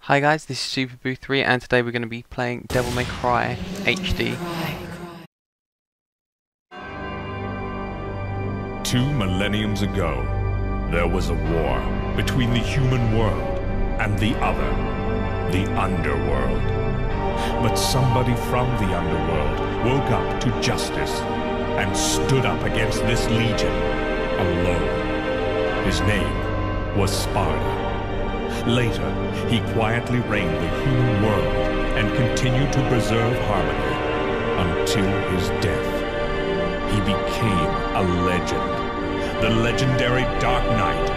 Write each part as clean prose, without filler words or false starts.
Hi guys, this is SuperBoo3 and today we're going to be playing Devil May Cry HD. 2 millenniums ago, there was a war between the human world and the other, the underworld. But somebody from the underworld woke up to justice and stood up against this legion alone. His name was Sparda. Later, he quietly reigned the human world and continued to preserve harmony until his death. He became a legend, the legendary Dark Knight,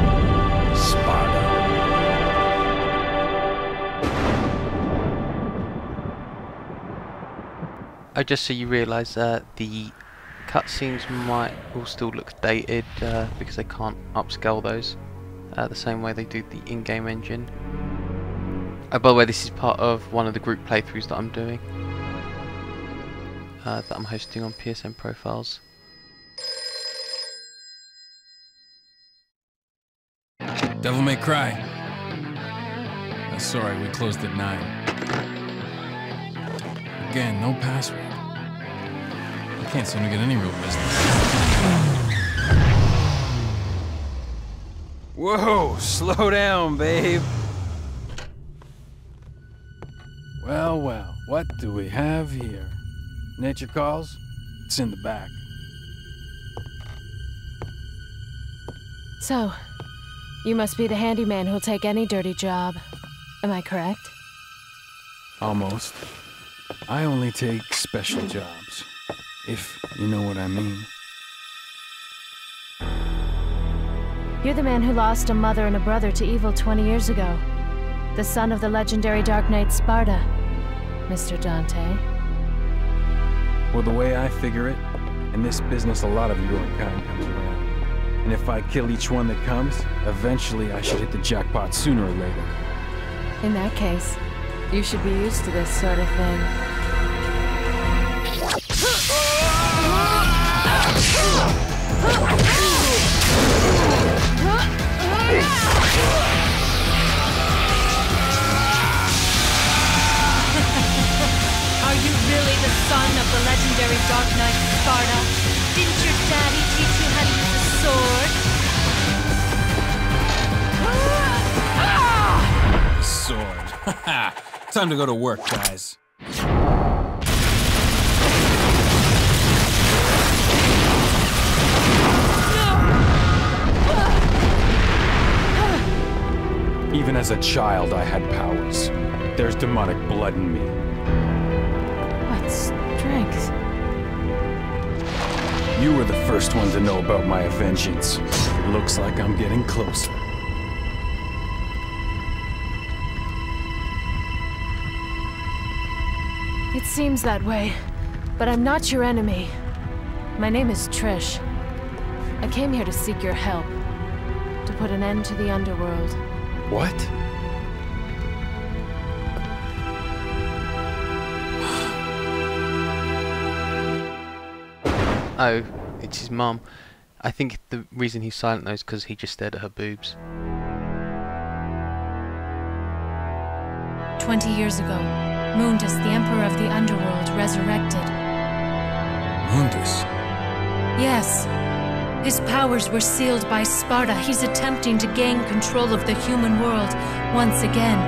Sparda. Oh, just so you realise, the cutscenes will still look dated because they can't upscale those the same way they do the in-game engine. Oh, by the way, this is part of one of the group playthroughs that I'm doing, that I'm hosting on PSN Profiles. Devil May Cry. Sorry, we closed at 9. Again, no password. I can't seem to get any real business. Whoa, slow down, babe. Well, well, what do we have here? Nature calls? It's in the back. So, you must be the handyman who'll take any dirty job. Am I correct? Almost. I only take special jobs, if you know what I mean. You're the man who lost a mother and a brother to evil 20 years ago. The son of the legendary Dark Knight Sparda, Mr. Dante. Well, the way I figure it, in this business a lot of your kind comes around. And if I kill each one that comes, eventually I should hit the jackpot sooner or later. In that case, you should be used to this sort of thing. Are you really the son of the legendary Dark Knight Sparda? Didn't your daddy teach you how to use a sword? Sword. Haha. Time to go to work, guys. Even as a child, I had powers. There's demonic blood in me. What strength? You were the first one to know about my vengeance. It looks like I'm getting closer. It seems that way, but I'm not your enemy. My name is Trish. I came here to seek your help, to put an end to the underworld. What? Oh, it's his mum. I think the reason he's silent though is because he just stared at her boobs. 20 years ago, Mundus, the Emperor of the Underworld, resurrected. Mundus? Yes. His powers were sealed by Sparda. He's attempting to gain control of the human world once again.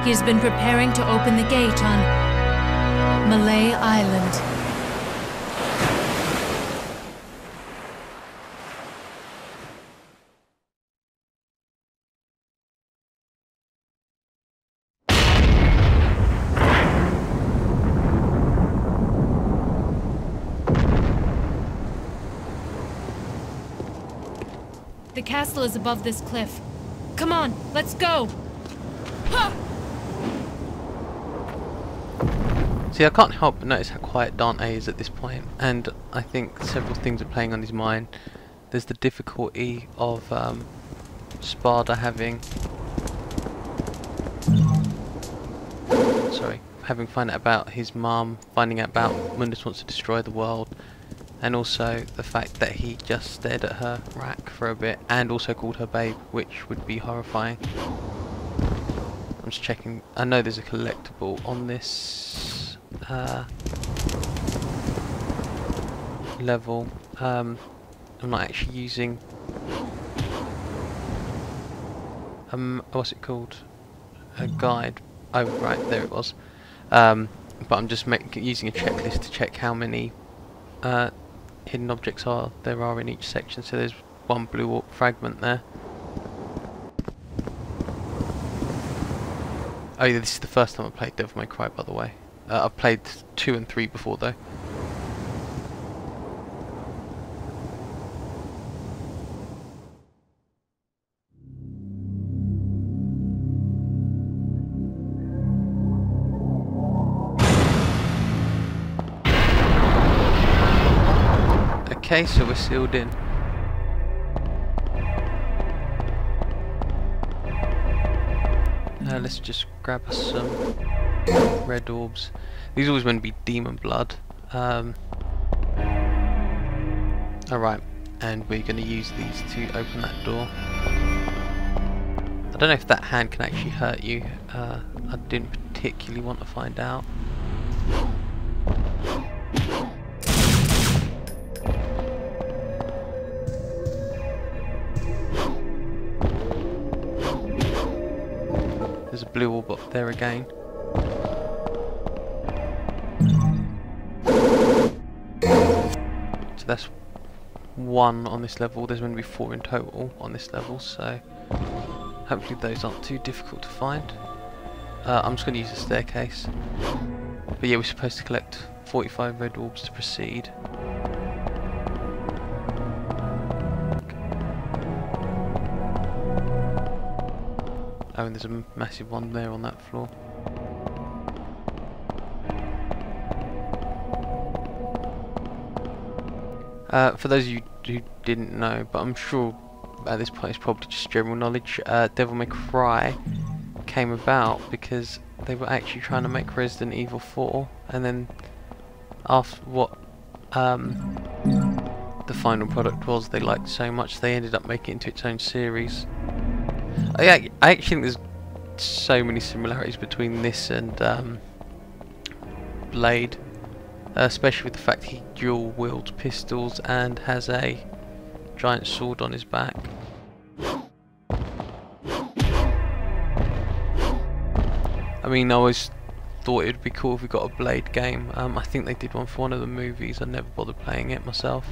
He has been preparing to open the gate on Malay Island. The castle is above this cliff. Come on, let's go! See, I can't help but notice how quiet Dante is at this point, and I think several things are playing on his mind. There's the difficulty of Sparda having finding out about his mum, finding out about Mundus wants to destroy the world, and also the fact that he just stared at her rack for a bit and also called her babe, which would be horrifying. I'm just checking. I know there's a collectible on this level. I'm not actually using what's it called? A guide. Oh right, there it was. But I'm just using a checklist to check how many hidden objects there are in each section. So there's one blue fragment there. Oh yeah, this is the first time I played Devil May Cry, by the way. I've played 2 and 3 before though. Okay, so we're sealed in. Let's just grab us some red orbs. These always meant to be demon blood. Alright, and we're going to use these to open that door. I don't know if that hand can actually hurt you. I didn't particularly want to find out. There's a blue orb up there again. So that's 1 on this level. There's going to be 4 in total on this level, so hopefully those aren't too difficult to find. I'm just going to use a staircase. But yeah, we're supposed to collect 45 red orbs to proceed. Oh, and there's a massive one there on that floor. For those of you who didn't know, but I'm sure at this point it's probably just general knowledge, Devil May Cry came about because they were actually trying to make Resident Evil 4, and then after what the final product was they liked so much, they ended up making it into its own series. I actually think there's so many similarities between this and Blade, especially with the fact he dual wields pistols and has a giant sword on his back. I mean, I always thought it would be cool if we got a Blade game. I think they did one for one of the movies. I never bothered playing it myself.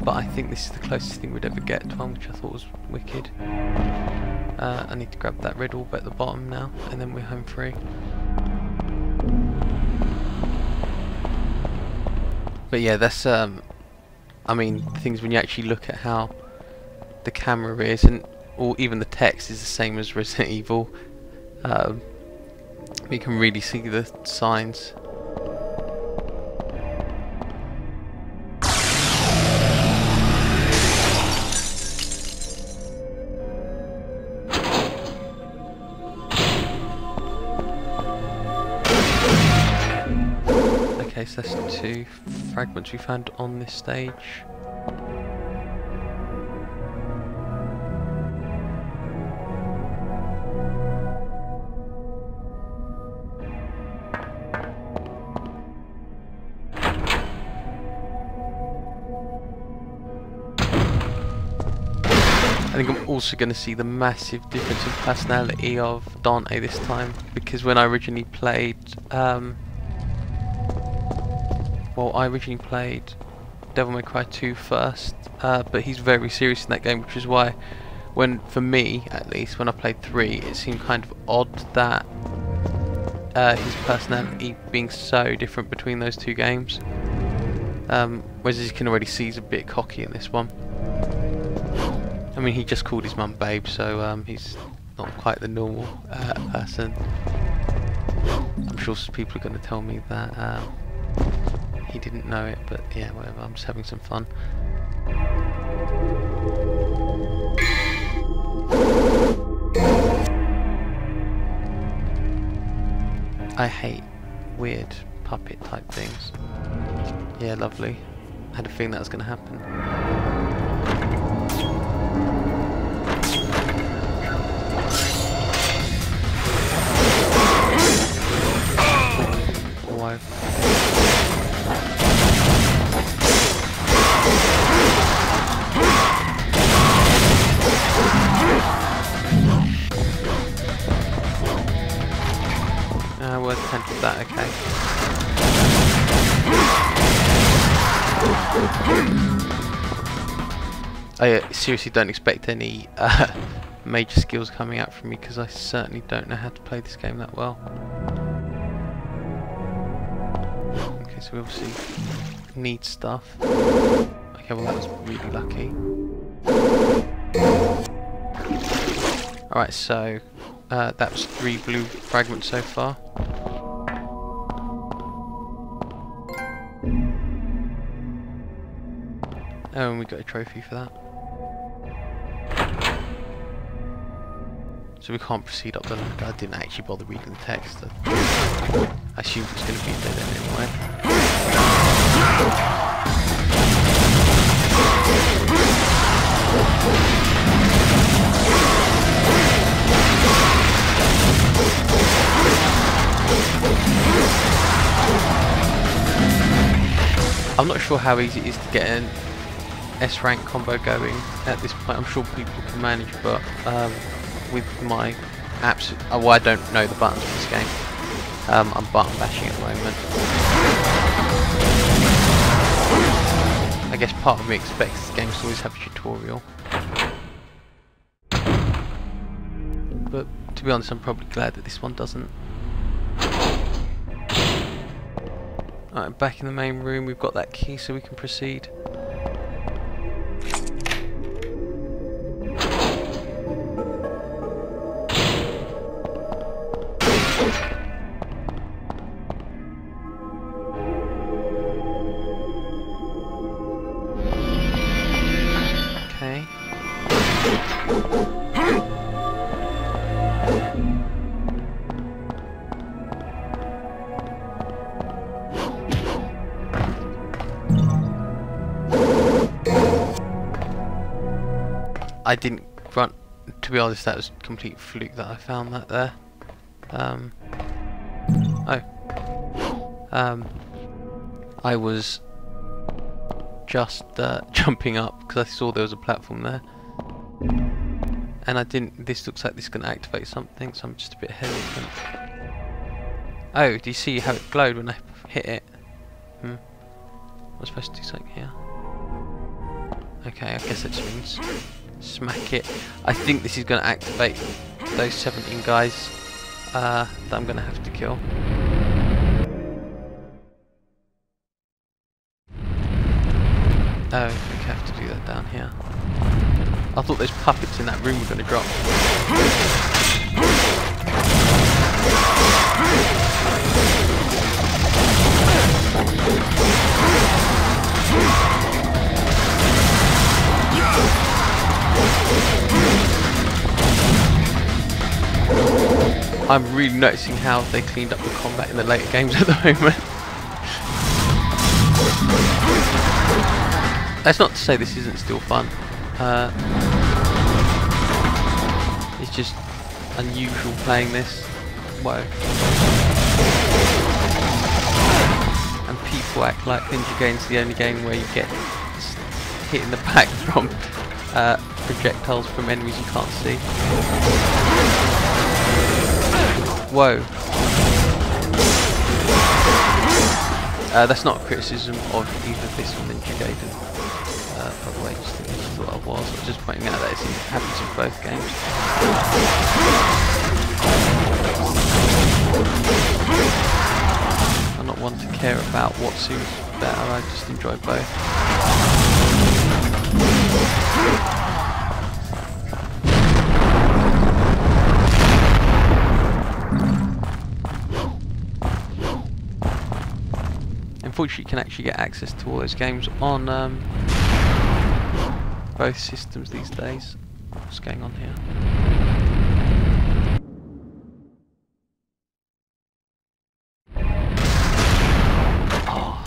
But I think this is the closest thing we'd ever get to one, which I thought was wicked. I need to grab that red orb at the bottom now, and then we're home free. But yeah, that's I mean, things when you actually look at how the camera is, and or even the text is the same as Resident Evil. You can really see the signs. Okay, so that's 2 fragments we found on this stage. I think I'm also going to see the massive difference in personality of Dante this time, because when I originally played I originally played Devil May Cry 2 first, but he's very serious in that game, which is why, for me at least, when I played 3, it seemed kind of odd that his personality being so different between those 2 games. Whereas as you can already see, he's a bit cocky in this one. I mean, he just called his mum babe, so he's not quite the normal person. I'm sure people are going to tell me that he didn't know it, but yeah, whatever, I'm just having some fun. I hate weird puppet type things. Yeah, lovely. I had a feeling that was going to happen. I seriously don't expect any major skills coming out from me, because I certainly don't know how to play this game that well. Okay, so we obviously need stuff. Okay, well that was really lucky. Alright, so that was 3 blue fragments so far. Oh, and we got a trophy for that. So we can't proceed up the ladder. I didn't actually bother reading the text. I assumed it was going to be dead end anyway. I'm not sure how easy it is to get an S rank combo going at this point. I'm sure people can manage, but with my apps, well, I don't know the buttons for this game. I'm button bashing at the moment. I guess part of me expects this game to always have a tutorial, but to be honest, I'm probably glad that this one doesn't. Alright, back in the main room, we've got that key so we can proceed. Okay. I didn't run, to be honest, that was a complete fluke that I found that there. I was just jumping up because I saw there was a platform there, and I didn't. This looks like this is going to activate something, so I'm just a bit hesitant. Oh, do you see how it glowed when I hit it? I'm supposed to do something here. Okay, I guess that just means smack it. I think this is going to activate those 17 guys that I'm going to have to kill. Oh, I think I have to do that down here. I thought those puppets in that room were going to drop. I'm really noticing how they cleaned up the combat in the later games at the moment. That's not to say this isn't still fun. It's just unusual playing this. Whoa. And people act like Ninja Game's the only game where you get hit in the back from projectiles from enemies you can't see. Whoa. That's not a criticism of either this or Ninja Gaiden. By the way, just thought I was just pointing out that it happens in both games. I'm not one to care about what suits better, I just enjoy both. Unfortunately, you can actually get access to all those games on both systems these days. What's going on here? Oh.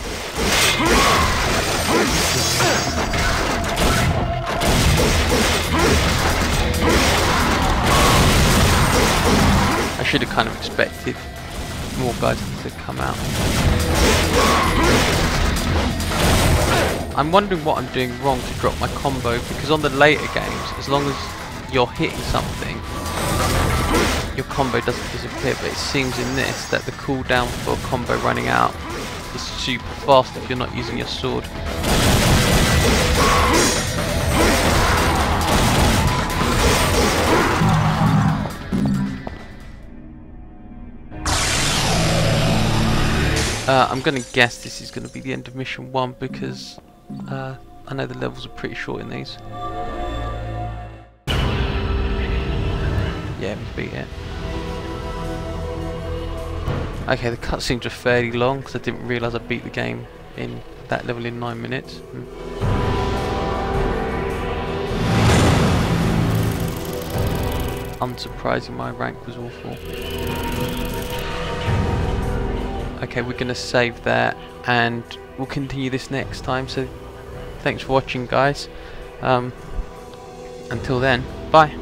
I should have kind of expected more guys to come out. I'm wondering what I'm doing wrong to drop my combo, because on the later games, as long as you're hitting something, your combo doesn't disappear, but it seems in this that the cooldown for combo running out is super fast if you're not using your sword. I'm going to guess this is going to be the end of mission 1 because I know the levels are pretty short in these. Yeah, we beat it. Okay, the cutscenes are fairly long because I didn't realise I beat the game in that level in 9 minutes. Unsurprising, my rank was awful. Okay, we're going to save that and we'll continue this next time, so thanks for watching guys. Until then, bye.